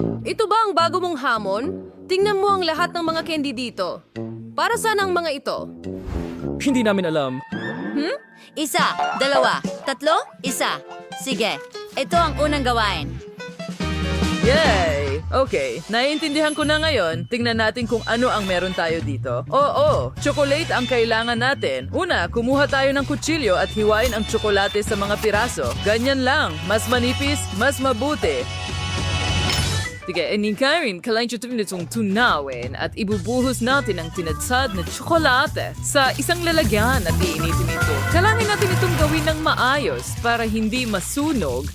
Ito ba ang bago mong hamon? Tingnan mo ang lahat ng mga candy dito. Para saan ang mga ito? Hindi namin alam. Isa, dalawa, tatlo, isa. Sige, ito ang unang gawain. Yay! Okay, naiintindihan ko na ngayon. Tingnan natin kung ano ang meron tayo dito. Oo, chocolate ang kailangan natin. Una, kumuha tayo ng kutsilyo at hiwain ang tsokolate sa mga piraso. Ganyan lang. Mas manipis, mas mabuti. Sige, Karen, kailangan nitong tunawin at ibubuhos natin ang tinadsad na tsokolate sa isang lalagyan at iinitin ito. Kailangan natin itong gawin ng maayos para hindi masunog.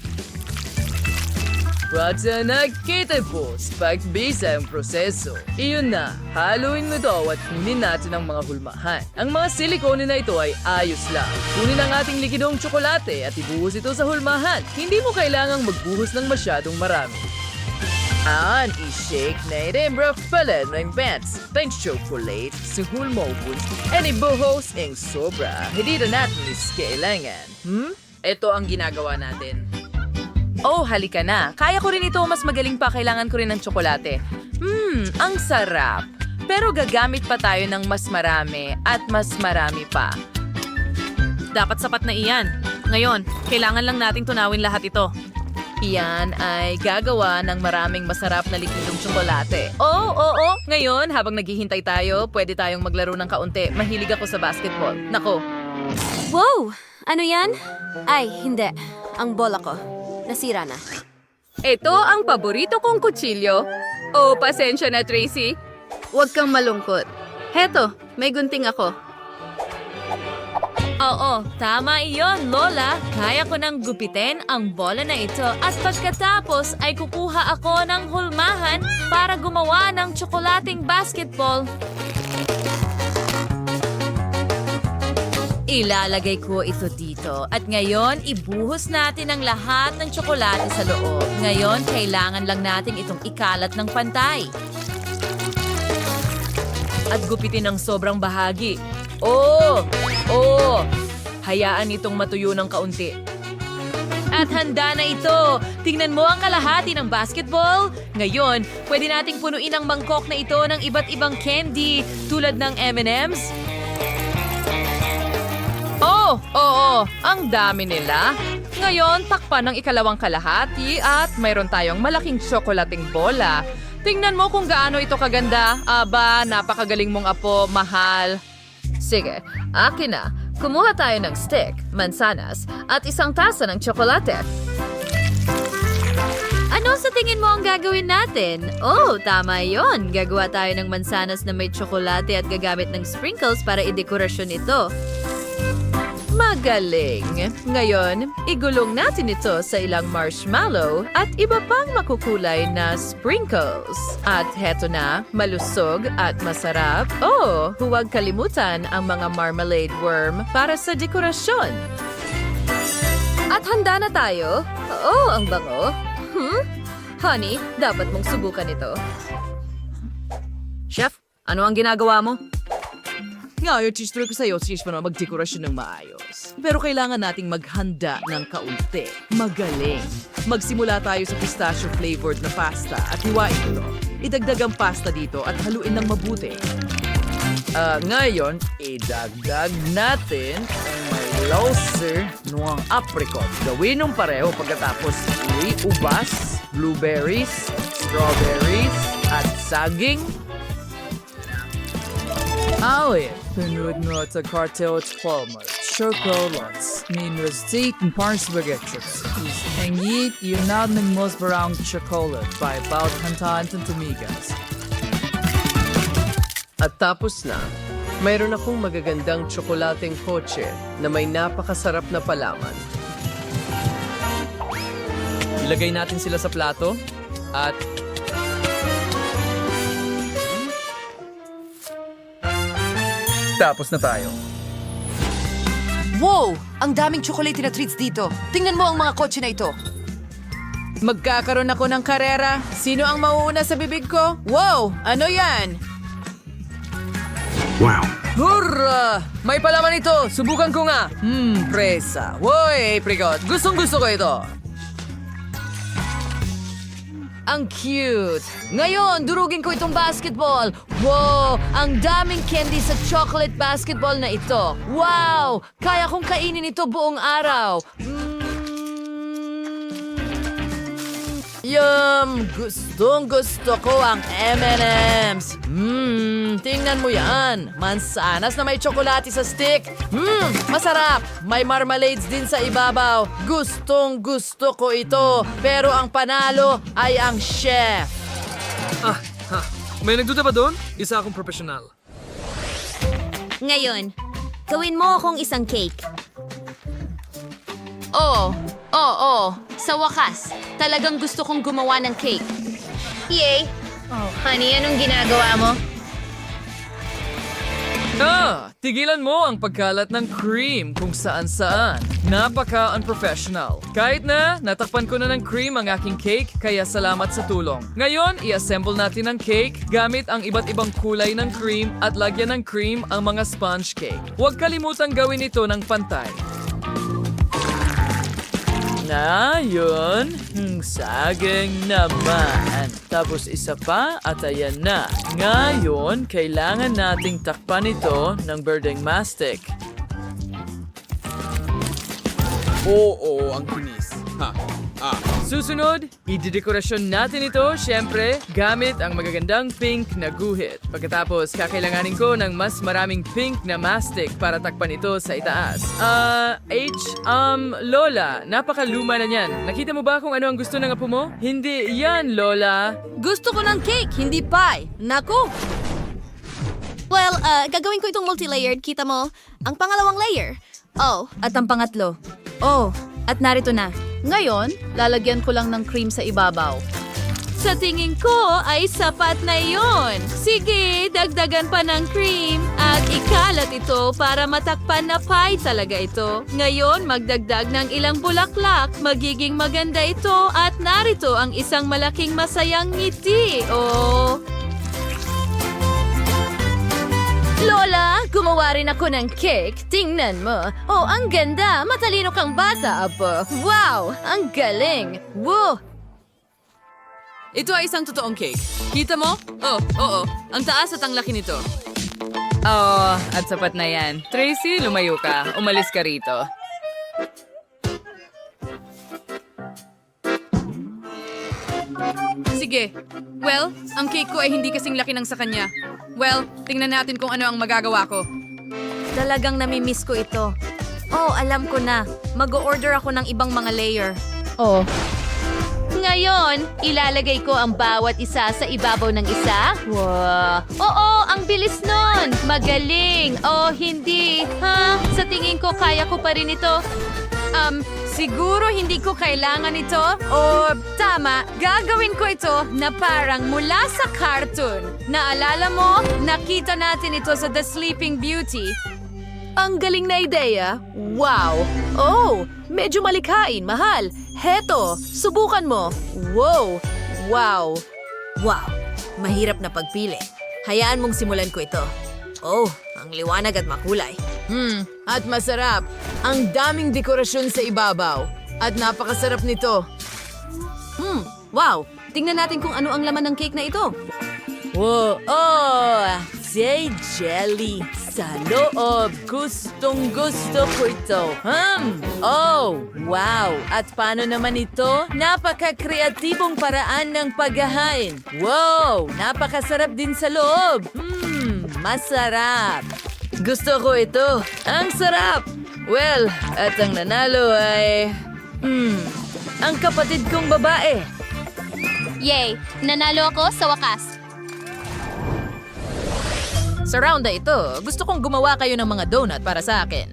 Ratsa nakita po, pagbisa ang proseso. Iyon na, haluin mo ito at kunin natin ang mga hulmahan. Ang mga silikone na ito ay ayos lang. Kunin ang ating likidong tsokolate at ibuhos ito sa hulmahan. Hindi mo kailangang magbuhos ng masyadong marami. I-shake na rin bro pala ng pants. Thanks chocolate. Sa hulmobun. And ibuhos ang sobra. Hindi na natin kailangan. Ito ang ginagawa natin. Oh, halika na. Kaya ko rin ito, mas magaling pa. Kailangan ko rin ng tsokolate. Ang sarap. Pero gagamit pa tayo ng mas marami at mas marami pa. Dapat sapat na iyan. Ngayon, kailangan lang nating tunawin lahat ito. Iyan ay gagawa ng maraming masarap na likidong tsokolate. Oo. Ngayon, habang naghihintay tayo, pwede tayong maglaro ng kaunti. Mahilig ako sa basketball. Nako, Wow! Ano yan? Ay, hindi. Ang bola ko. Nasira na. Ito ang paborito kong kutsilyo. Oh, pasensya na, Tracy. Huwag kang malungkot. Heto, may gunting ako. Oo, tama iyon, Lola. Kaya ko nang gupitin ang bola na ito at pagkatapos ay kukuha ako ng hulmahan para gumawa ng tsokolating basketball. Ilalagay ko ito dito at ngayon ibuhos natin ang lahat ng tsokolate sa loob. Ngayon, kailangan lang natin itong ikalat ng pantay. at gupitin ng sobrang bahagi. Hayaan itong matuyo ng kaunti. At handa na ito! Tingnan mo ang kalahati ng basketball. Ngayon, pwede nating punuin ang mangkok na ito ng iba't ibang candy tulad ng M&M's. Oo, ang dami nila. Ngayon, takpan ng ikalawang kalahati at mayroon tayong malaking tsokolating bola. Tingnan mo kung gaano ito kaganda. Aba, napakagaling mong apo, mahal. Sige, akin na. Kumuha tayo ng stick, mansanas, at isang tasa ng tsokolate. Ano sa tingin mo ang gagawin natin? Oh, tama yon. Gagawa tayo ng mansanas na may tsokolate at gagamit ng sprinkles para idekorasyon ito. Magaling! Ngayon, igulong natin ito sa ilang marshmallow at iba pang makukulay na sprinkles. At heto na, malusog at masarap. Huwag kalimutan ang mga marmalade worm para sa dekorasyon. At handa na tayo. Ang bango. Honey, dapat mong subukan ito. Chef, ano ang ginagawa mo? Ngayon, tuturuan ko sa'yo na magdekorasyon ng maayos. Pero kailangan nating maghanda ng kaunti. Magaling. Magsimula tayo sa pistachio-flavored na pasta at hiwain ito. Idagdag ang pasta dito at haluin ng mabuti. Ngayon, idagdag natin ang may lauser ng apricot. Gawin ng pareho pagkatapos ubas, blueberries, strawberries, at saging. Pinod mo sa cartel at palmer. Chocolates. Minrostate and parang spaghetti. Hangit yun na ng most brown chocolate by about hantaan tumigas. At tapos na, mayroon akong magagandang tsokolateng kotse na may napakasarap na palaman. Ilagay natin sila sa plato at tapos na tayo. Wow! Ang daming chocolate na treats dito. Tingnan mo ang mga kotse na ito. Magkakaroon ako ng karera. Sino ang mauuna sa bibig ko? Wow! Ano yan? Wow. Hurra! May palaman ito! Subukan ko nga! Presa. Woy, apricot. Gustong gusto ko ito. Ang cute! Ngayon, durugin ko itong basketball. Wow! Ang daming candy sa chocolate basketball na ito. Wow! Kaya kong kainin ito buong araw. Yum! Gustong gusto ko ang M&M's. Tingnan mo yan. Mansanas na may tsokolate sa stick. Masarap. May marmalades din sa ibabaw. Gustong gusto ko ito. Pero ang panalo ay ang chef. May nagduda ba doon? Isa akong profesional. Ngayon, gawin mo akong isang cake. Oo. Sa wakas, talagang gusto kong gumawa ng cake. Yay! Oh, honey, anong ginagawa mo? Tigilan mo ang pagkalat ng cream kung saan-saan. Napaka-unprofessional. Kahit na, natakpan ko na ng cream ang aking cake, kaya salamat sa tulong. Ngayon, i-assemble natin ang cake gamit ang iba't ibang kulay ng cream at lagyan ng cream ang mga sponge cake. Huwag kalimutang gawin ito ng pantay. Ngayon, saging naman. Tapos isa pa at ayan na. Ngayon, kailangan nating takpan ito ng birding mastic. Oo, ang kinis. Susunod, idedekorasyon natin ito, syempre, gamit ang magagandang pink na guhit. Pagkatapos, kakailanganin ko ng mas maraming pink na mastic para takpan ito sa itaas. Lola, napakaluma na niyan. Nakita mo ba kung ano ang gusto ng apo mo? Hindi yan, Lola. Gusto ko ng cake, hindi pie. Naku! Well, gagawin ko itong multi-layered. Kita mo? Ang pangalawang layer. Oh, At ang pangatlo. Oh, at narito na. Ngayon, lalagyan ko lang ng cream sa ibabaw. Sa tingin ko ay sapat na yon. Sige, dagdagan pa ng cream at ikalat ito para matakpan na pie talaga ito. Ngayon, magdagdag ng ilang bulaklak. Magiging maganda ito at narito ang isang malaking masayang ngiti. Oh. Lola, gumawa rin ako ng cake. Tingnan mo. Oh, ang ganda. Matalino kang bata, apo. Wow, ang galing. Woo! Ito ay isang totoong cake. Kita mo? Oo. Ang taas at ang laki nito. At sapat na yan. Tracy, lumayo ka. Umalis ka rito. Sige. Well, ang cake ko ay hindi kasing laki ng sa kanya. Well, tingnan natin kung ano ang magagawa ko. Talagang namimiss ko ito. Oh, alam ko na. Mag-o-order ako ng ibang mga layer. Oh. Ngayon, ilalagay ko ang bawat isa sa ibabaw ng isa. Wow! Oo, ang bilis nun! Magaling! Oh, hindi. Ha? Sa tingin ko, kaya ko pa rin ito. Siguro hindi ko kailangan ito. O, tama, gagawin ko ito na parang mula sa cartoon. Naalala mo, nakita natin ito sa The Sleeping Beauty. Ang galing na ideya. Wow! Oh, medyo malikhain, mahal. Heto, subukan mo. Wow! Wow! Wow! Mahirap na pagpili. Hayaan mong simulan ko ito. Oh, ang liwanag at makulay. At masarap. Ang daming dekorasyon sa ibabaw. At napakasarap nito. Wow! Tingnan natin kung ano ang laman ng cake na ito. Wow! Say jelly sa loob. Gustong gusto ko ito. Oh, wow. At paano naman ito? Napaka-kreatibong paraan ng paghahain. Wow! Napakasarap din sa loob. Masarap. Gusto ko ito. Ang sarap. Well, at ang nanalo ay... ang kapatid kong babae. yay! Nanalo ako sa wakas. Sa round na ito, gusto kong gumawa kayo ng mga donut para sa akin.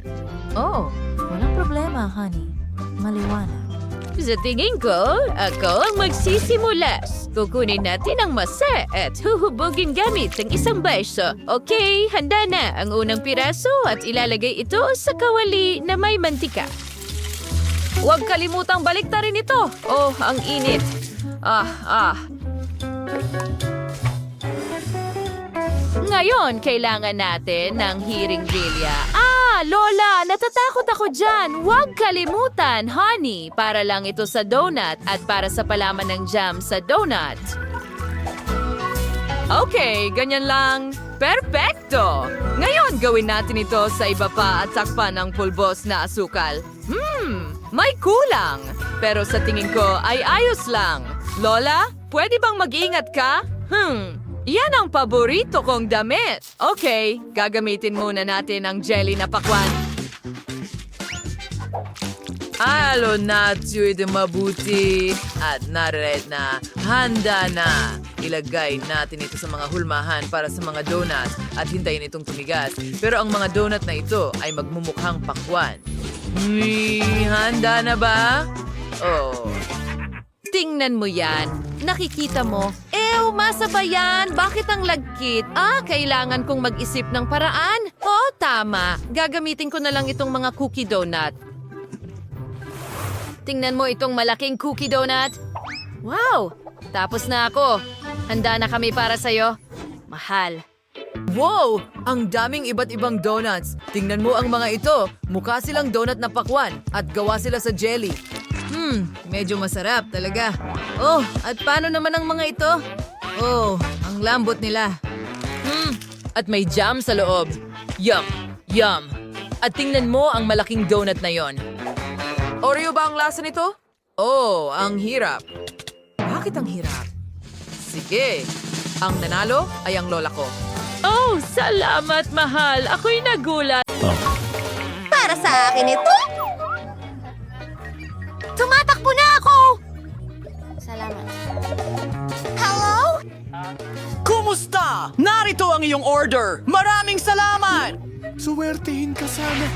Oh, walang problema, honey. Maliwanag. Sa tingin ko, ako ang magsisimula. Kukunin natin ang masa at huhubugin gamit ang isang baso. Okay, handa na ang unang piraso at ilalagay ito sa kawali na may mantika. Huwag kalimutang baliktarin ito. Oh, ang init. Ngayon, kailangan natin ng hiring-bilya. Lola, natatakot ako dyan. Huwag kalimutan, honey, para lang ito sa donut at para sa palaman ng jam sa donut. Okay, ganyan lang. Perfecto! Ngayon, gawin natin ito sa iba pa at takpan ng pulbos na asukal. May kulang. Pero sa tingin ko ay ayos lang. Lola, pwede bang mag-ingat ka? Yan ang paborito kong damit. Okay, gagamitin muna natin ang jelly na pakwan. Halo natin ito mabuti. At narered na. Handa na. Ilagay natin ito sa mga hulmahan para sa mga donut at hintayin itong tumigas. Pero ang mga donut na ito ay magmumukhang pakwan. Handa na ba? Oh. Tingnan mo yan. Nakikita mo. Masabayan. Bakit ang lagkit? Kailangan kong mag-isip ng paraan. Tama. Gagamitin ko na lang itong mga cookie donut. Tingnan mo itong malaking cookie donut. Wow! Tapos na ako. Handa na kami para sa'yo. Mahal. Wow! Ang daming iba't ibang donuts. Tingnan mo ang mga ito. Mukha silang donut na pakwan at gawa sila sa jelly. Medyo masarap talaga. At paano naman ang mga ito? Ang lambot nila. At may jam sa loob. Yum! Yum! At tingnan mo ang malaking donut na yon. Oreo ba ang lasa nito? Ang hirap. Bakit ang hirap? Sige. Ang nanalo ay ang lola ko. Salamat, mahal. Ako'y nagulat. Para sa akin ito? Tumatakbo na ako! Salamat. Hello? Kumusta? Narito ang iyong order! Maraming salamat! Suwertehin ka sana.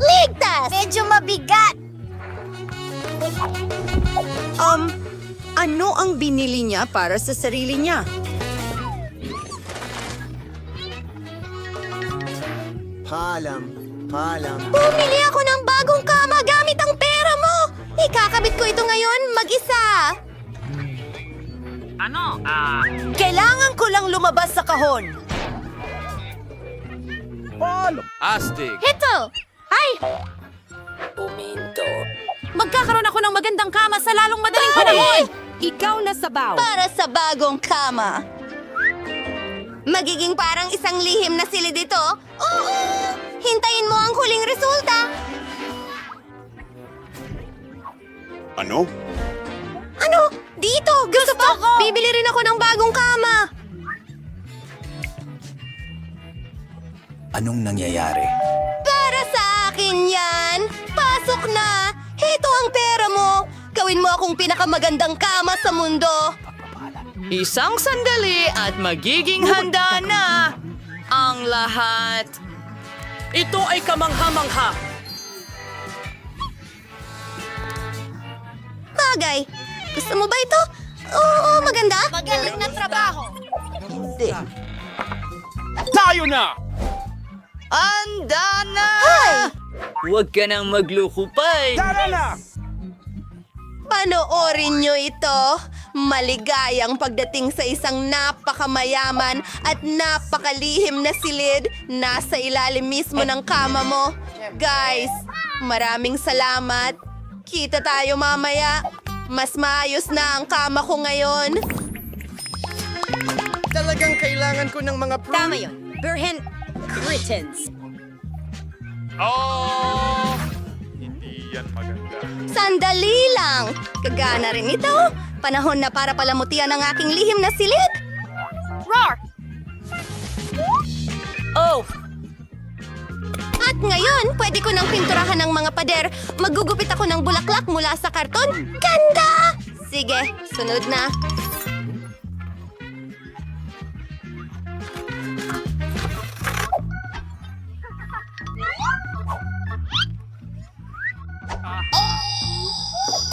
Ligtas! Medyo mabigat. Ano ang binili niya para sa sarili niya? Paalam. Bumili ako ng bagong kama gamit ang pera mo! Ikakabit ko ito ngayon mag-isa! Kailangan ko lang lumabas sa kahon. Astig! Ito! Ay! Magkakaroon ako ng magandang kama sa lalong madaling panahon! Ikaw na sabaw. Para sa bagong kama. Magiging parang isang lihim na silid ito? Oo! Hintayin mo ang huling resulta! Ano? Ano? Dito! Gusto ko! Bibili rin ako ng bagong kama! Anong nangyayari? Para sa akin yan! Pasok na! Heto ang pera mo! Gawin mo akong pinakamagandang kama sa mundo! Isang sandali at magiging handa na ang lahat. Ito ay kamangha-mangha! Bagay! Gusto mo ba ito? Oo, maganda! Magaling na trabaho! Tayo na! Handa na! Huwag ka nang maglukupay. Tara na! Panoorin nyo ito. Maligayang pagdating sa isang napakamayaman at napakalihim na silid nasa ilalim mismo ng kama mo. Guys, maraming salamat. Kita tayo mamaya. Mas maayos na ang kama ko ngayon. Talagang kailangan ko ng mga Tama yun. Burhen Critens. Sandali lang. Kagana rin ito. Panahon na para palamutian ang aking lihim na silid. Roar! At ngayon, pwede ko nang pinturahan ng mga pader. Magugupit ako ng bulaklak mula sa karton. Ganda! Sige, sunod na.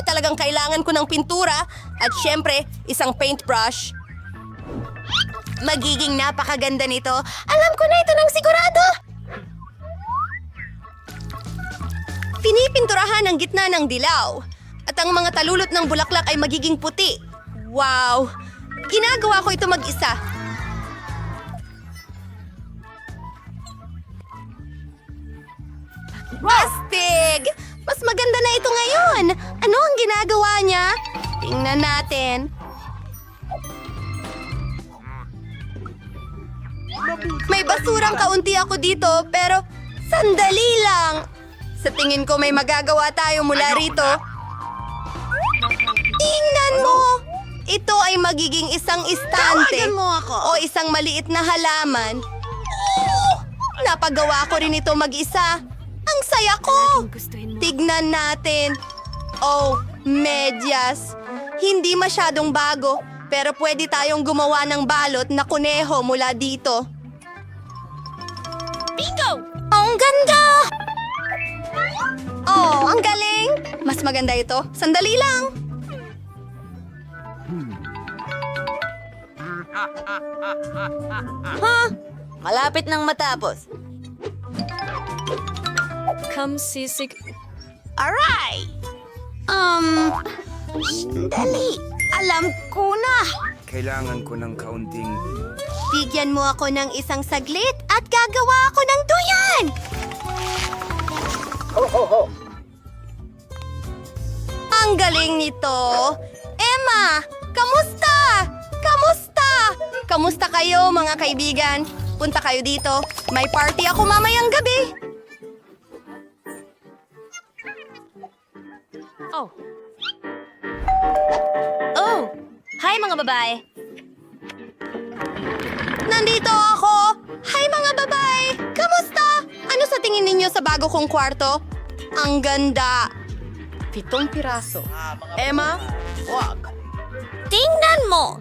Talagang kailangan ko ng pintura at syempre, isang paintbrush. Magiging napakaganda nito. Alam ko na ito ng sigurado. Pinipinturahan ang gitna ng dilaw. At ang mga talulot ng bulaklak ay magiging puti. Wow! Ginagawa ko ito mag-isa. Astig! Mas maganda na ito ngayon. Ano ang ginagawa niya? Tingnan natin. May basurang kaunti ako dito, pero sandali lang. Sa tingin ko may magagawa tayo mula rito. Tingnan mo! Ito ay magiging isang istante o isang maliit na halaman. Napagawa ko rin ito mag-isa. Ang saya ko! Tignan natin. Oh, medyas. Hindi masyadong bago, pero pwede tayong gumawa ng balot na kuneho mula dito. Bingo! Ang ganda! Oh, ang galing! Mas maganda ito. Sandali lang. Malapit nang matapos. Come sisig. Aray! Dali. Alam ko na. Kailangan ko ng kaunting... Bigyan mo ako ng isang saglit at gagawa ako ng duyan! Ang galing nito! Emma! Kamusta? Kamusta? Kamusta kayo, mga kaibigan? Punta kayo dito. May party ako mamayang gabi. Oh, hi mga babae. Nandito ako! Hi mga babae! Kamusta? Ano sa tingin ninyo sa bago kong kwarto? Ang ganda! 7 piraso. Emma, wag. Tingnan mo!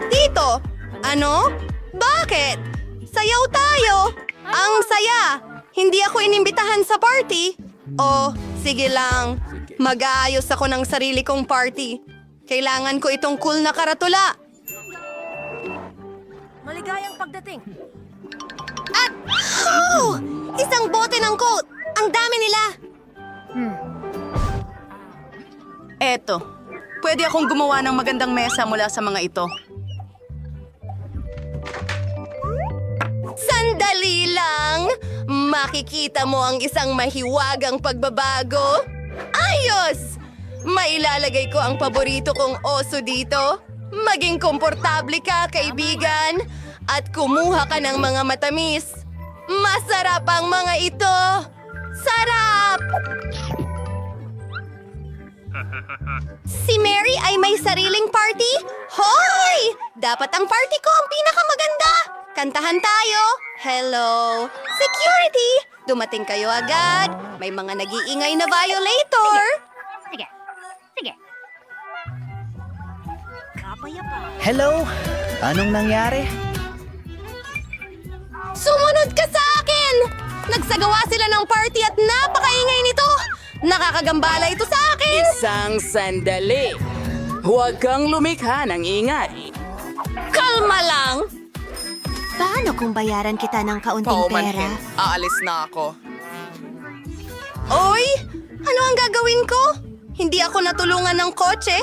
Dito! Ano? Bakit? Sayaw tayo! Ang saya! Hindi ako inimbitahan sa party. Oh, sige lang. Mag-aayos ako ng sarili kong party. Kailangan ko itong cool na karatula. Maligayang pagdating. At, oh! Isang bote ng coat! Ang dami nila! Eto, pwede akong gumawa ng magandang mesa mula sa mga ito. Sandali lang! Makikita mo ang isang mahiwagang pagbabago. Ayos! Mailalagay ko ang paborito kong oso dito. Maging komportable ka, kaibigan. At kumuha ka ng mga matamis. Masarap ang mga ito! Sarap! Si Mary ay may sariling party? Hoy! Dapat ang party ko ang pinakamaganda! Kantahan tayo! Hello! Security! Dumating kayo agad! May mga nag-iingay na violator! Hello? Anong nangyari? Sumunod ka sa akin! Nagsagawa sila ng party at napakaingay nito! Nakakagambala ito sa akin! Isang sandali. Huwag kang lumikha ng ingay. Kalma lang! Paano kung bayaran kita ng kaunting pera? Aalis na ako. Oy! Ano ang gagawin ko? Hindi ako natulungan ng kotse.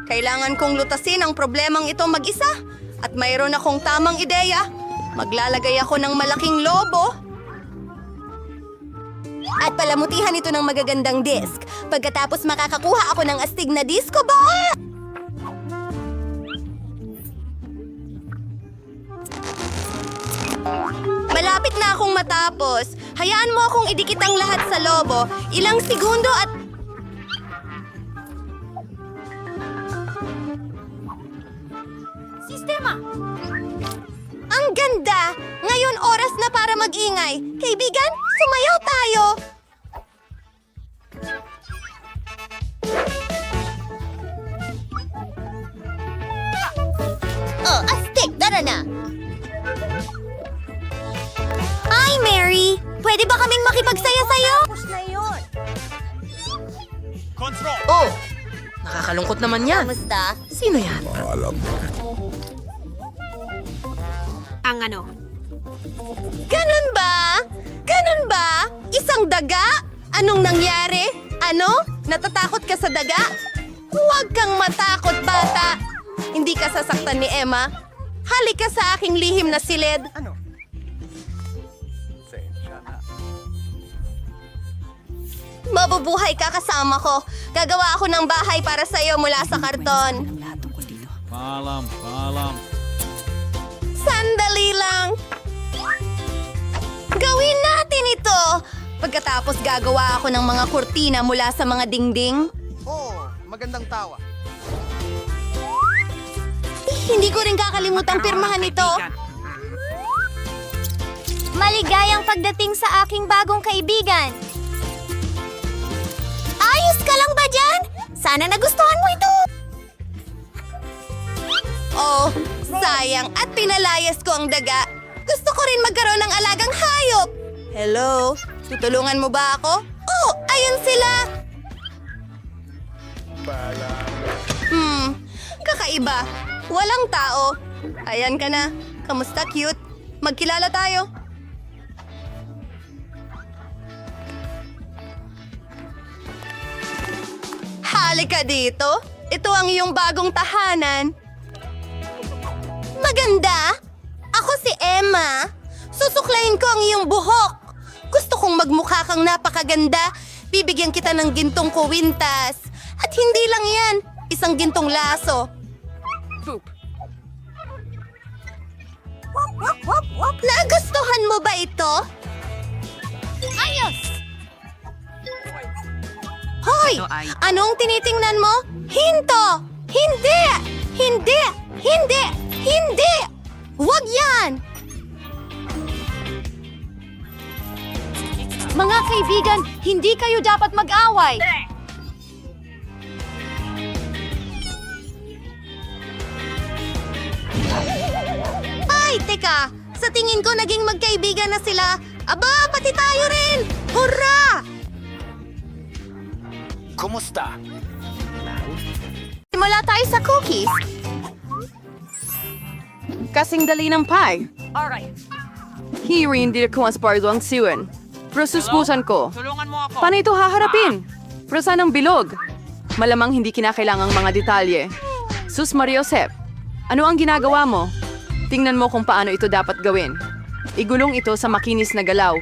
Kailangan kong lutasin ang problemang ito mag-isa. At mayroon akong tamang ideya. Maglalagay ako ng malaking lobo. At palamutihan ito ng magagandang disc. Pagkatapos makakakuha ako ng astig na disco ball. Malapit na akong matapos. Hayaan mo akong idikit ang lahat sa lobo. Ilang segundo at... Sistema! Ang ganda! Ngayon oras na para mag-ingay. Kaibigan, sumayaw tayo! Oh, astig! Tara na! Hi, Mary! Pwede ba kaming makipagsaya sa'yo? Tapos na yun. Oh! Nakakalungkot naman yan. Kamusta? Sino yan? Ang ano? Ganun ba? Ganun ba? Isang daga? Anong nangyari? Ano? Natatakot ka sa daga? Huwag kang matakot, bata! Hindi ka sasaktan ni Emma. Halika sa aking lihim na silid. Mabubuhay ka kasama ko. Gagawa ako ng bahay para sa'yo mula sa karton. Sandali lang. Gawin natin ito. Pagkatapos gagawa ako ng mga kurtina mula sa mga dingding. Oh, magandang tawa. Hindi ko rin kakalimutan pirmahan ito. Maligayang pagdating sa aking bagong kaibigan. Ayos ka lang ba dyan? Sana nagustuhan mo ito. Oh, sayang at pinalayas ko ang daga. Gusto ko rin magkaroon ng alagang hayop. Hello? Tutulungan mo ba ako? Oh, ayun sila. Kakaiba. Walang tao. Ayan ka na. Kamusta, cute? Magkilala tayo. Halika dito. Ito ang iyong bagong tahanan. Maganda. Ako si Emma. Susuklayin ko ang iyong buhok. Gusto kong magmukha kang napakaganda. Bibigyan kita ng gintong kuwintas. At hindi lang yan. Isang gintong laso. Nagustuhan mo ba ito? Ayos! Hoy! Anong tinitingnan mo? Hinto! Hindi! Hindi! Hindi! Hindi! Huwag yan! Mga kaibigan, hindi kayo dapat mag-away. Ay, teka! Sa tingin ko naging magkaibigan na sila. Aba, pati tayo rin! Hurra! Kumusta? Simula tayo sa cookies. Kasing dali ng pie. Hiri hindi ko ang spardo ang siwan. Pero suspusan ko. Paano ito haharapin? Pero sanang bilog. Malamang hindi kinakailangang mga detalye. Sus Mariosep, ano ang ginagawa mo? Tingnan mo kung paano ito dapat gawin. Igulong ito sa makinis na galaw.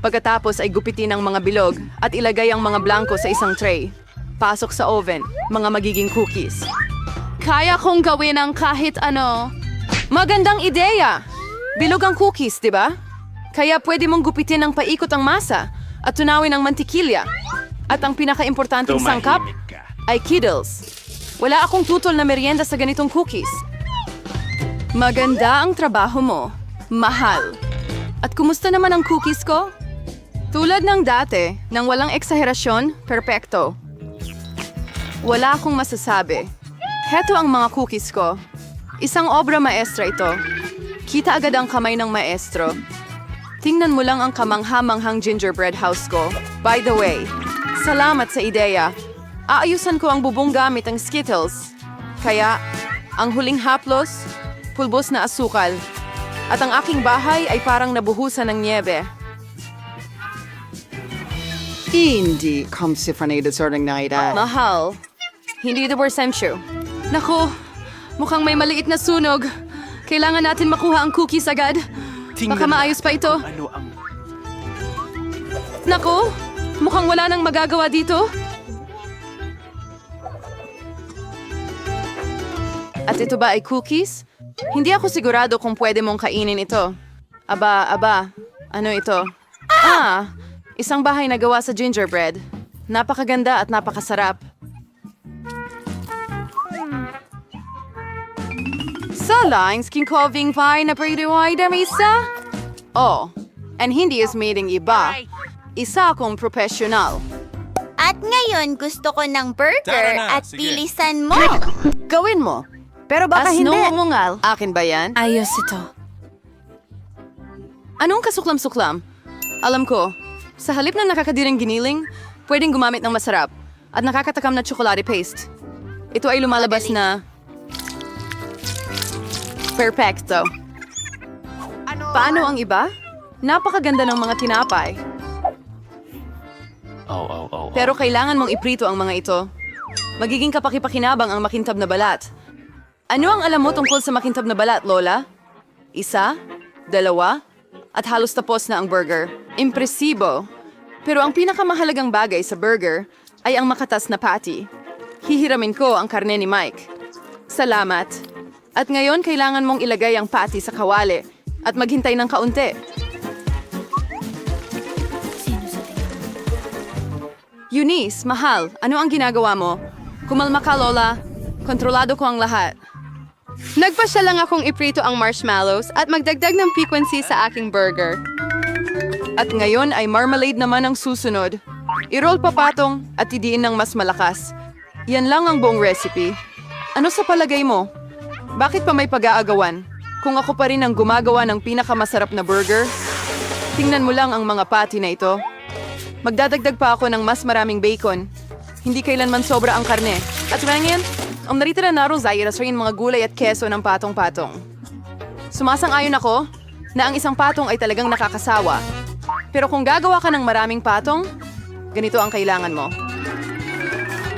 Pagkatapos ay gupitin ang mga bilog at ilagay ang mga blanco sa isang tray. Pasok sa oven, mga magiging cookies. Kaya kong gawin ang kahit ano. Magandang ideya! Bilog ang cookies, di ba? Kaya pwede mong gupitin ng paikot ang masa at tunawin ang mantikilya. At ang pinaka-importanting sangkap ay Kiddles. Wala akong tutol na merienda sa ganitong cookies. Maganda ang trabaho mo. Mahal. At kumusta naman ang cookies ko? Tulad ng dati, nang walang eksaherasyon, perpekto. Wala akong masasabi. Heto ang mga cookies ko. Isang obra maestra ito. Kita agad ang kamay ng maestro. Tingnan mo lang ang kamangha-manghang gingerbread house ko. By the way, salamat sa ideya. Aayusan ko ang bubong gamit ang Skittles. Kaya, ang huling haplos, pulbos na asukal. At ang aking bahay ay parang nabuhusan ng niebe. Hindi kamsifranated sorting na ita. Mahal. Hindi ito persensyo. Naku, mukhang may maliit na sunog. Kailangan natin makuha ang cookies agad. Baka maayos pa ito. Ano ang... Naku, mukhang wala nang magagawa dito. At ito ba ay cookies? Hindi ako sigurado kung pwede mong kainin ito. Aba, ano ito? Ah, isang bahay na gawa sa gingerbread. Napakaganda at napakasarap. Sa lines, kinkoving pie na pwedeway damisa? Oh, and hindi is meeting iba. Isa akong professional. At ngayon gusto ko ng burger at bilisan mo. Gawin mo. Pero baka hindi. Umungal. Akin ba yan? Ayos ito. Anong kasuklam-suklam? Alam ko, sa halip na nakakadirang giniling, pwedeng gumamit ng masarap at nakakatakam na chocolate paste. Ito ay lumalabas na... Perfecto. Paano ang iba? Napakaganda ng mga tinapay. Pero kailangan mong iprito ang mga ito. Magiging kapaki-pakinabang ang makintab na balat. Ano ang alam mo tungkol sa makintab na balat, Lola? Isa, dalawa, at halos tapos na ang burger. Impresibo. Pero ang pinakamahalagang bagay sa burger ay ang makatas na patty. Hihiramin ko ang karne ni Mike. Salamat. At ngayon kailangan mong ilagay ang patty sa kawali at maghintay ng kaunti. Eunice, mahal, ano ang ginagawa mo? Kumalma ka, Lola. Kontrolado ko ang lahat. Nagpasya lang akong iprito ang marshmallows at magdagdag ng piquancy sa aking burger. At ngayon ay marmalade naman ang susunod. I-roll papatong at idiin ng mas malakas. Yan lang ang buong recipe. Ano sa palagay mo? Bakit pa may pag-aagawan? Kung ako pa rin ang gumagawa ng pinakamasarap na burger? Tingnan mo lang ang mga patty na ito. Magdadagdag pa ako ng mas maraming bacon. Hindi kailanman sobra ang karne. At ngayon, ang naritira na rosay rin mga gulay at keso ng patong-patong. Sumasang-ayon ako na ang isang patong ay talagang nakakasawa. Pero kung gagawa ka ng maraming patong, ganito ang kailangan mo.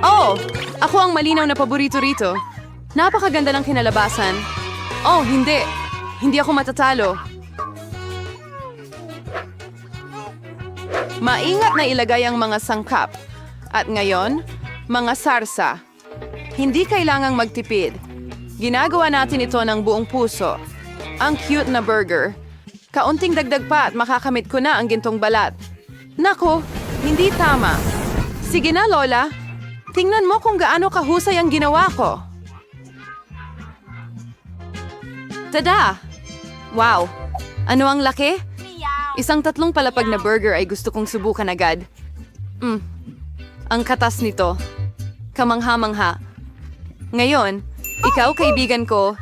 Oh, ako ang malinaw na paborito rito. Napakaganda ng kinalabasan. Oh, hindi. Hindi ako matatalo. Maingat na ilagay ang mga sangkap. At ngayon, mga sarsa. Hindi kailangang magtipid. Ginagawa natin ito ng buong puso. Ang cute na burger. Kaunting dagdag pa at makakamit ko na ang gintong balat. Nako, hindi tama. Sige na, Lola. Tingnan mo kung gaano kahusay ang ginawa ko. Tada! Wow! Ano ang laki? Isang 3 palapag na burger ay gusto kong subukan agad. Ang katas nito. Kamangha-mangha. Ngayon, ikaw kaibigan ko.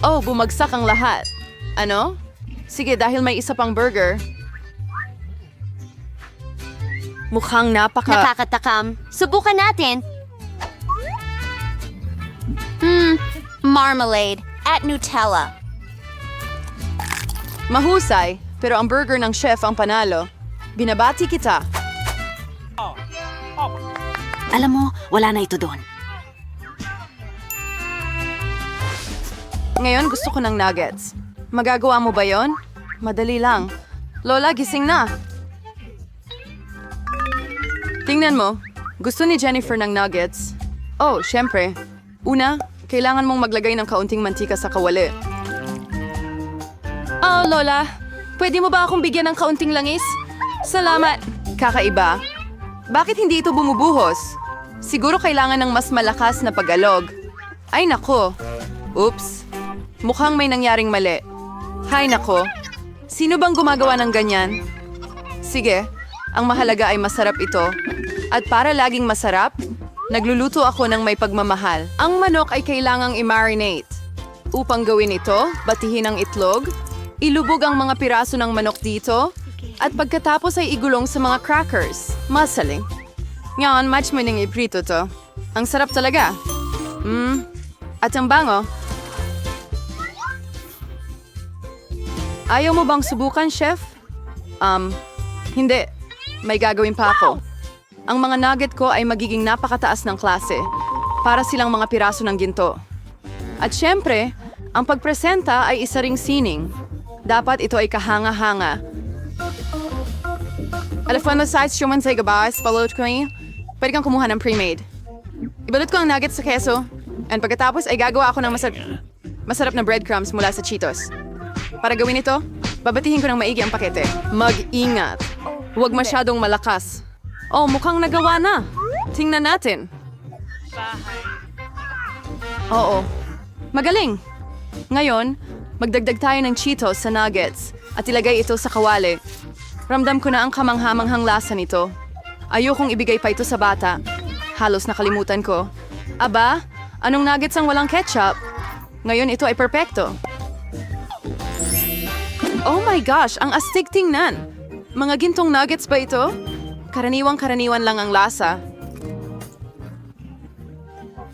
Oh, bumagsak ang lahat. Ano? Sige, dahil may isa pang burger. Mukhang Nakakatakam. Subukan natin. Marmalade at Nutella. Mahusay, pero ang burger ng chef ang panalo. Binabati kita. Alam mo, wala na ito doon. Ngayon gusto ko ng nuggets. Magagawa mo ba yon? Madali lang. Lola, gising na. Tingnan mo. Gusto ni Jennifer ng nuggets. Oh, syempre. Una, kailangan mong maglagay ng kaunting mantika sa kawali. Oh, Lola. Pwede mo ba akong bigyan ng kaunting langis? Salamat. Kakaiba. Bakit hindi ito bumubuhos? Siguro kailangan ng mas malakas na pag-alog. Ay nako. Oops. Mukhang may nangyaring mali. Hay nako. Sino bang gumagawa ng ganyan? Sige, ang mahalaga ay masarap ito. At para laging masarap, nagluluto ako ng may pagmamahal. Ang manok ay kailangang i-marinate. Upang gawin ito, batihin ang itlog, ilubog ang mga piraso ng manok dito, at pagkatapos ay igulong sa mga crackers. Masaling. Ngayon, match mo nang iprito to. Ang sarap talaga. At ang bango. Ayaw mo bang subukan, chef? Hindi. May gagawin pa ako. Ang mga nugget ko ay magiging napakataas ng klase. Para silang mga piraso ng ginto. At syempre, ang pagpresenta ay isa ring sining. Dapat ito ay kahanga-hanga. Alam mo size shuman sa igabas, palot ko niya. Pwede kang kumuha ng pre-made. Ibalot ko ang nuggets sa keso. And pagkatapos ay gagawa ako ng masarap na breadcrumbs mula sa Cheetos. Para gawin ito, babatihin ko ng maigi ang pakete. Mag-ingat. Huwag masyadong malakas. Oh, mukhang nagawa na. Tingnan natin. Oo. Magaling. Ngayon, magdagdag tayo ng Cheetos sa nuggets at ilagay ito sa kawali. Ramdam ko na ang kamanghamanghang lasa nito. Ayokong ibigay pa ito sa bata. Halos nakalimutan ko. Aba, anong nuggets ang walang ketchup? Ngayon ito ay perpekto. Oh my gosh, ang astig tingnan. Mga gintong nuggets ba ito? Karaniwang-karaniwan lang ang lasa.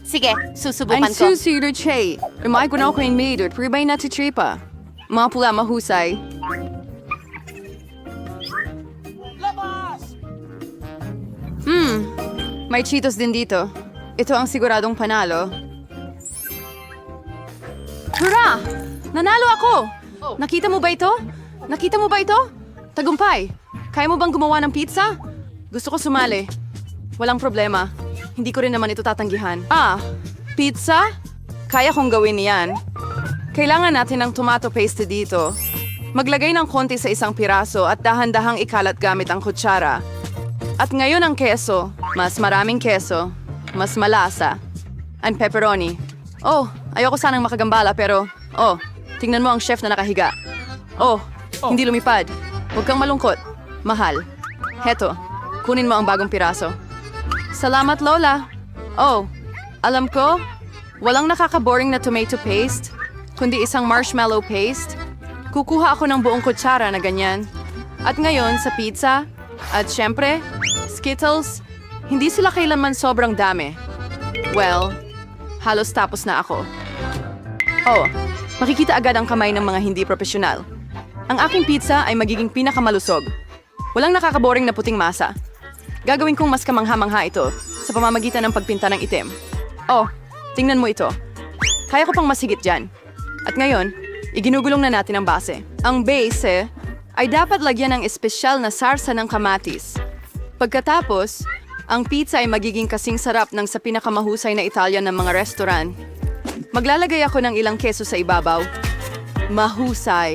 Sige, susubukan I'm ko. Susie Che. Umay ko na ako yung maid at pribay na titripa. Mga pula mahusay. May Cheetos din dito. Ito ang siguradong panalo. Hurra! Nanalo ako! Nakita mo ba ito? Nakita mo ba ito? Tagumpay! Kaya mo bang gumawa ng pizza? Gusto ko sumali. Walang problema. Hindi ko rin naman ito tatanggihan. Pizza? Kaya kong gawin yan. Kailangan natin ng tomato paste dito. Maglagay ng konti sa isang piraso at dahan-dahang ikalat gamit ang kutsara. At ngayon ang keso. Mas maraming keso. Mas malasa. And pepperoni. Oh, ayoko sanang makagambala pero... tingnan mo ang chef na nakahiga. Hindi lumipad. Huwag kang malungkot. Mahal. Heto, kunin mo ang bagong piraso. Salamat, Lola. Alam ko, walang nakaka-boring na tomato paste, kundi isang marshmallow paste. Kukuha ako ng buong kutsara na ganyan. At ngayon sa pizza, at syempre, Skittles, hindi sila kailanman sobrang dami. Well, halos tapos na ako. Makikita agad ang kamay ng mga hindi profesional. Ang aking pizza ay magiging pinakamalusog. Walang nakakaboring na puting masa. Gagawin kong mas kamangha-mangha ito sa pamamagitan ng pagpinta ng itim. Tingnan mo ito. Kaya ko pang masigit dyan. At ngayon, iginugulong na natin ang base. Ang base ay dapat lagyan ng espesyal na sarsa ng kamatis. Pagkatapos, ang pizza ay magiging kasing sarap ng sa pinakamahusay na Italian ng mga restaurant. Maglalagay ako ng ilang keso sa ibabaw. Mahusay.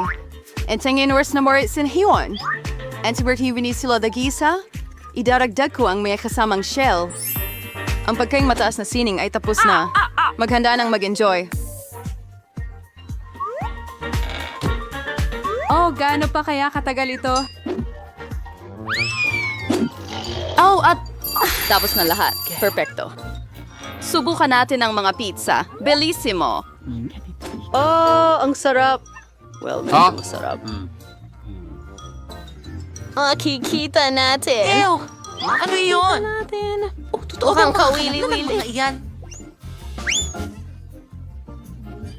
And tingin worse na more sinhiyon. And sibertiwini sila dagisa, idaragdag ko ang may kasamang shell. Ang pagkaing mataas na sining ay tapos na. Maghanda ng mag-enjoy. Gaano pa kaya katagal ito? Tapos na lahat. Perfecto. Subukan natin ang mga pizza. Bellissimo. Ang sarap. Well, medyo masarap. Makikita natin. Ano yun? Mukhang kawili-wili.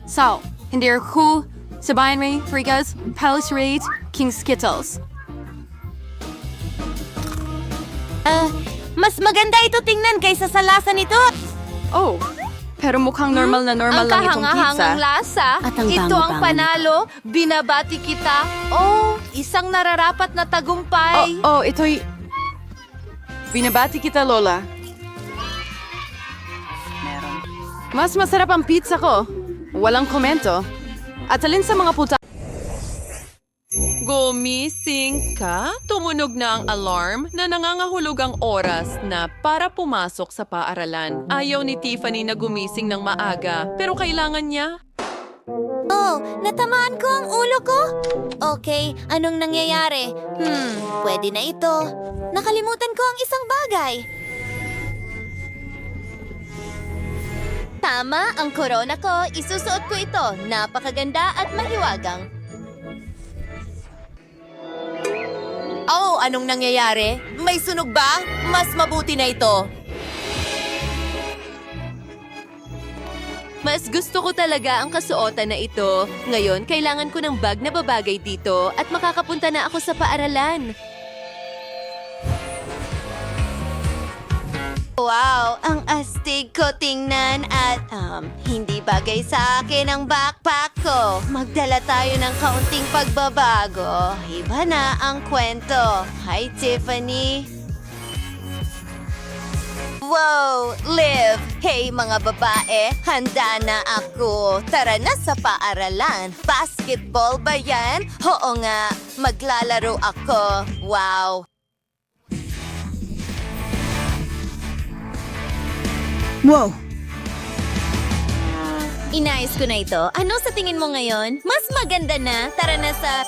So, hindi ako sabayan may Frigas, Palace Raid, King Skittles. Mas maganda ito tingnan kaysa sa lasa nito. Pero mukhang normal na normal lang itong pizza. Ang lasa. Ito ang panalo. Binabati kita. Isang nararapat na tagumpay. Ito'y... Binabati kita, Lola. Mas masarap ang pizza ko. Walang komento. At alin sa mga puta... Gumising ka? Tumunog na ang alarm na nangangahulog ang oras na para pumasok sa paaralan. Ayaw ni Tiffany na gumising ng maaga, pero kailangan niya. Natamaan ko ang ulo ko. Okay, anong nangyayari? Pwede na ito. Nakalimutan ko ang isang bagay. Tama, ang corona ko. Isusuot ko ito. Napakaganda at mahiwagang. Anong nangyayari? May sunog ba? Mas mabuti na ito. Mas gusto ko talaga ang kasuotan na ito. Ngayon, kailangan ko ng bag na babagay dito at makakapunta na ako sa paaralan. Wow, ang astig ko tingnan at hindi bagay sa akin ang backpack ko. Magdala tayo ng kaunting pagbabago. Iba na ang kwento. Hi, Tiffany. Wow, Liv! Hey mga babae, handa na ako. Tara na sa paaralan. Basketball ba yan? Oo nga, maglalaro ako. Wow! Wow! Inayos ko na ito. Ano sa tingin mo ngayon? Mas maganda na. Tara na sa...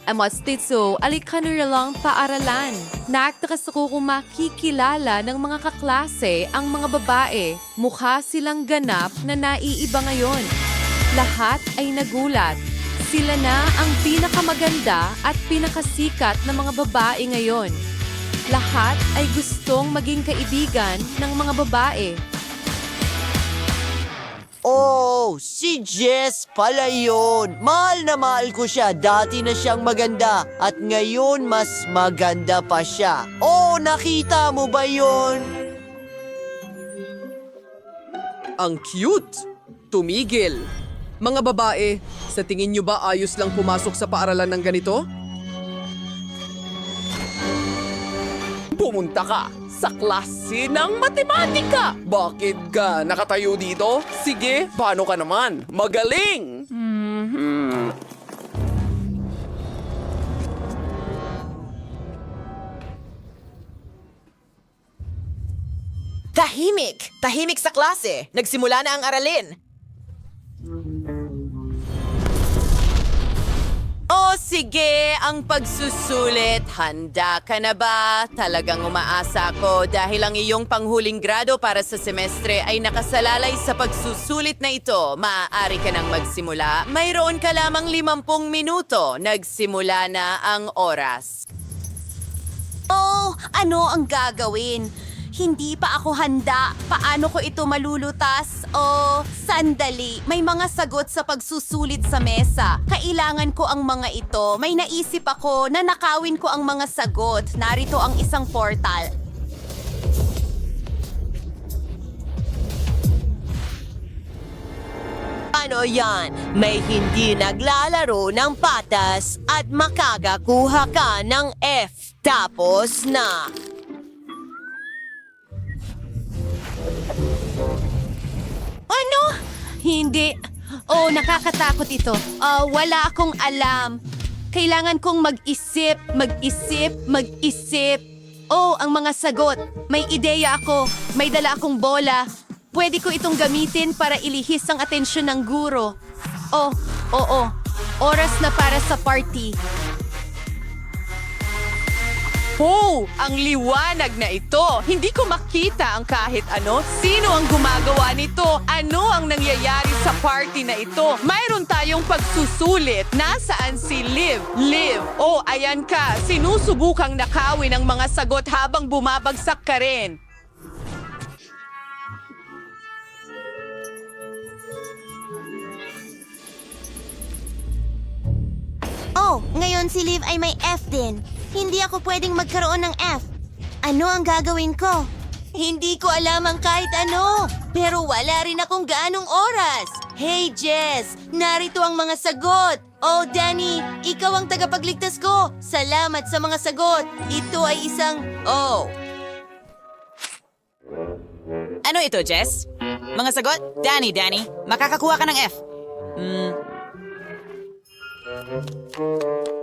Amastitso, alikanura lang paaralan. Naktakas ako kung makikilala ng mga kaklase ang mga babae. Mukha silang ganap na naiiba ngayon. Lahat ay nagulat. Sila na ang pinakamaganda at pinakasikat na mga babae ngayon. Lahat ay gustong maging kaibigan ng mga babae. Si Jess pala yun. Mahal na mahal ko siya. Dati na siyang maganda. At ngayon, mas maganda pa siya. Nakita mo ba yun? Ang cute! tumigil. Mga babae, sa tingin nyo ba ayos lang pumasok sa paaralan ng ganito? Pumunta ka sa klase ng matematika. Bakit ka nakatayo dito? Sige, paano ka naman? Magaling! Tahimik! Tahimik sa klase! Nagsimula na ang aralin! Oh, sige, ang pagsusulit. Handa ka na ba? Talagang umaasa ko dahil ang iyong panghuling grado para sa semestre ay nakasalalay sa pagsusulit na ito. Maaari ka nang magsimula. Mayroon ka lamang 50 minuto. Nagsimula na ang oras. Oh, ano ang gagawin? Hindi pa ako handa. Paano ko ito malulutas? Oh, sandali. May mga sagot sa pagsusulit sa mesa. Kailangan ko ang mga ito. May naisip ako na nakawin ko ang mga sagot. Narito ang isang portal. Ano yan? May hindi naglalaro ng patas at makakakuha ka ng F. Tapos na. Ano? Hindi. Oh, nakakatakot ito. Wala akong alam. Kailangan kong mag-isip. Oh, ang mga sagot. May ideya ako. May dala akong bola. Pwede ko itong gamitin para ilihis ang atensyon ng guro. Oh, oo. Oras na para sa party. Oh, ang liwanag na ito. Hindi ko makita ang kahit ano. Sino ang gumagawa nito? Ano ang nangyayari sa party na ito? Mayroon tayong pagsusulit. Nasaan si Liv? Liv, oh, ayan ka. Sinusubukang nakawin ang mga sagot habang bumabagsak ka rin. Oh, ngayon si Liv ay may F din. Hindi ako pwedeng magkaroon ng F. Ano ang gagawin ko? Hindi ko alam ang kahit ano. Pero wala rin akong gaanong oras. Hey, Jess! Narito ang mga sagot. Oh, Danny! Ikaw ang tagapagligtas ko. Salamat sa mga sagot. Ito ay isang... Oh. Ano ito, Jess? Mga sagot? Danny, makakakuha ka ng F.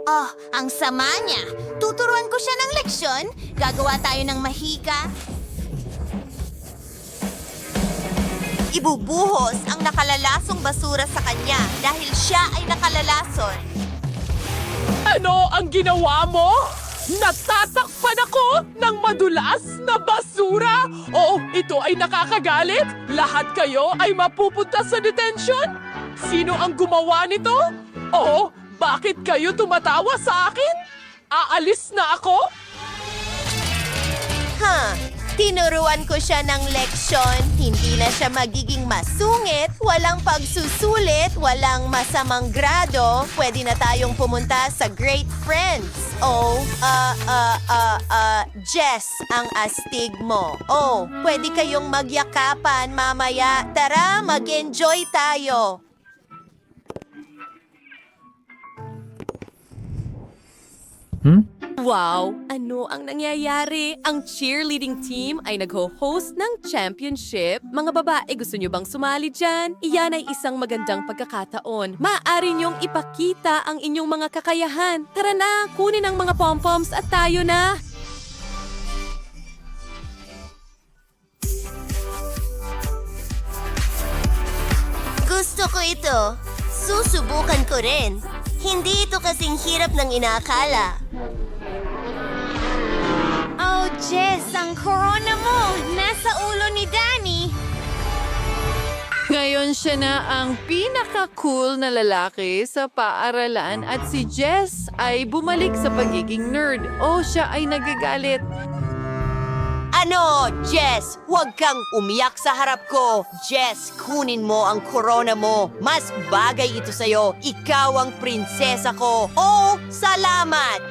Oh, ang sama niya. Tuturuan ko siya ng leksyon. Gagawa tayo ng mahika. Ibubuhos ang nakalalasong basura sa kanya dahil siya ay nakalalason. Ano ang ginawa mo? Natatakpan ako ng madulas na basura? Oo, ito ay nakakagalit. Lahat kayo ay mapupunta sa detention? Sino ang gumawa nito? Oo, bakit kayo tumatawa sa akin? Aalis na ako? Tinuruan ko siya ng leksyon. Hindi na siya magiging masungit, walang pagsusulit, walang masamang grado. Pwede na tayong pumunta sa Great Friends. Oh, Jess, ang astig mo. Oh, pwede kayong magyakapan mamaya. Tara, mag-enjoy tayo. Wow! Ano ang nangyayari? Ang cheerleading team ay nag-host ng championship. Mga babae, gusto nyo bang sumali dyan? Iyan ay isang magandang pagkakataon. Maaari nyong ipakita ang inyong mga kakayahan. Tara na, kunin ang mga pom-poms at tayo na! Gusto ko ito. Susubukan ko rin. Hindi ito kasing hirap ng inaakala. Oh, Jess, ang corona mo. Nasa ulo ni Danny. Ngayon siya na ang pinaka-cool na lalaki sa paaralan at si Jess ay bumalik sa pagiging nerd. O siya ay nagagalit. Ano, Jess? Huwag kang umiyak sa harap ko. Jess, kunin mo ang corona mo. Mas bagay ito sa'yo. Ikaw ang prinsesa ko. Oh, salamat!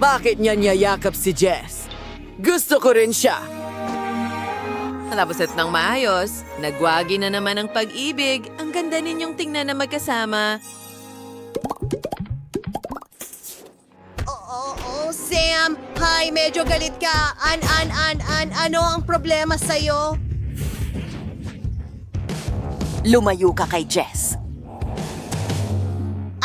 Bakit niya niyayakap si Jess? Gusto ko rin siya. Tapos at nang maayos, nagwagi na naman ang pag-ibig. Ang ganda ninyong tingnan na magkasama. Oo, Sam. Hi, medyo galit ka. Ano ang problema sa'yo? Lumayo ka kay Jess.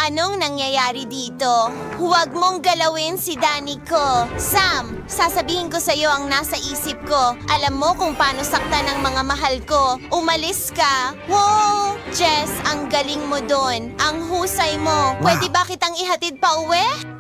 Anong nangyayari dito? Huwag mong galawin si Danny ko. Sam, sasabihin ko sa'yo ang nasa isip ko. Alam mo kung paano saktan ng mga mahal ko. Umalis ka. Wow! Jess, ang galing mo doon. Ang husay mo. Pwede ba kitang ihatid pa uwi?